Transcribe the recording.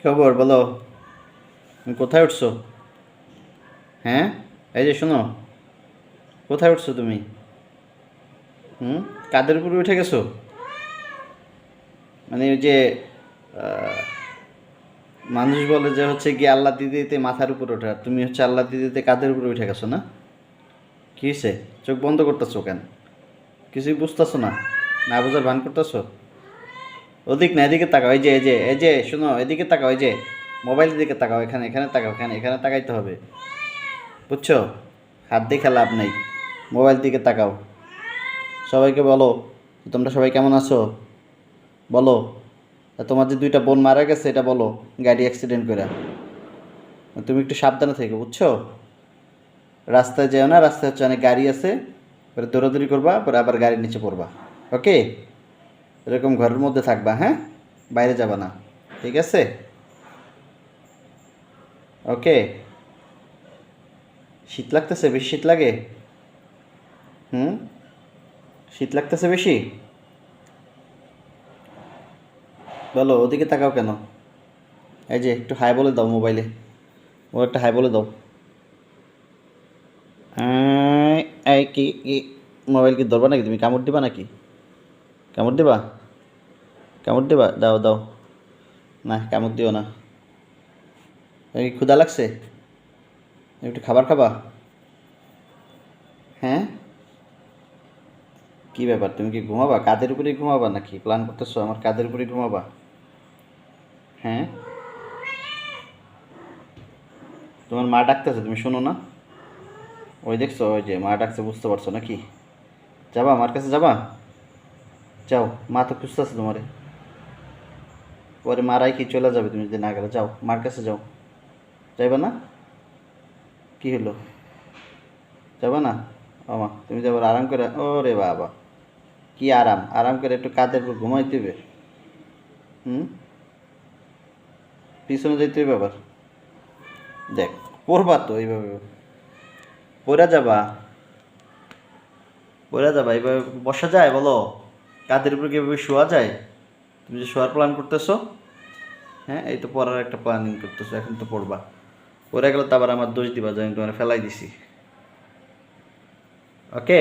খবর বলো? তুমি কোথায় উঠছো? হ্যাঁ, এই যে শোনো, কোথায় উঠছো তুমি? হুম, কাদের উপরে উঠে গেছো? মানে ওই যে আহ, মানুষ বলে যে হচ্ছে গিয়ে আল্লাহ দিতে দিতে মাথার উপর ওঠে, আর তুমি হচ্ছে আল্লাহ দিতে দিতে কাদের উপরে উঠে গেছো না? কি হয়েছে? চোখ বন্ধ করতেছো কেন? কিছুই বুঝতেছো না? না বুঝার ভান করতেছো? ওদিক না, এদিকে তাকাও। এই যে শোনো, এদিকে তাকাও। এই যে মোবাইলের দিকে তাকাও, এখানে এখানে তাকাও, এখানে এখানে তাকাইতে হবে। বুঝছো? হাত দিয়ে খেলা লাভ নাই। মোবাইল দিকে তাকাও। সবাইকে বলো, তোমরা সবাই কেমন আছো বলো। আর তোমার যে দুইটা বোন মারা গেছে এটা বলো, গাড়ি অ্যাক্সিডেন্ট করে। তুমি একটু সাবধানে থেকো, বুঝছো? রাস্তায় যেও না, রাস্তায় হচ্ছে অনেক গাড়ি আছে, পরে দৌড়াদৌড়ি করবা, পরে আবার গাড়ির নিচে পড়বা। ওকে? এরকম ঘরের মধ্যে থাকবা, হ্যাঁ? বাইরে যাবা না, ঠিক আছে? ওকে? শীত লাগতেছে? বেশি শীত লাগে? হুম, শীত লাগতেছে বেশি? বলো, ওদিকে তাকাও কেন? এই যে একটু হাই বলে দাও মোবাইলে। ও একটা হাই বলে দাও। এই কি কি মোবাইল কি ধরবা নাকি? তুমি কামড় দিবা নাকি? কামড় দিবা? কামড় দিবা? দাও দাও। না, কামড় দিও না। এই ক্ষুধা লাগছে? একটু খাবার খাবা? হ্যাঁ, কি ব্যাপার? তুমি কি ঘুমাবা? কাদের উপরে ঘুমাবা নাকি প্ল্যান করতেছো আমার কাদের উপরে ঘুমাবা? হ্যাঁ, তোমার মা ডাকতেছে, তুমি শোনো না? ওই দেখছো, ওই যে মা ডাকছে, বুঝতে পারছো নাকি? যাবা আমার কাছে যাবা? যাও, মা তো খুঁজতেছে তোমারে। পরে মারাই কি চলে যাবে তুমি যদি না গেলে। যাও, মার কাছে যাও। যাইবা না? কি হলো? যাবা না? ও মা, তুমি যাবার আরাম করে। ওরে বাবা, কি আরাম? আরাম করে একটু কাদের উপর ঘুমাই দিবে? হুম, পিছনে যাইতে হবে আবার। দেখ, পড়বা তো এইভাবে, পড়া যাবা, পড়া যাবা এইভাবে বসা যায় বলো? কাদের উপর কীভাবে শোয়া যায়? তুমি যে শোয়ার প্ল্যান করতেছো, হ্যাঁ, এই তো পড়ার একটা প্ল্যানিং করতেছো, এখন তো পড়বা। পড়ে গেলে তো আবার আমার দোষ দিবা যে আমি তোমার ফেলাই দিছি। ওকে?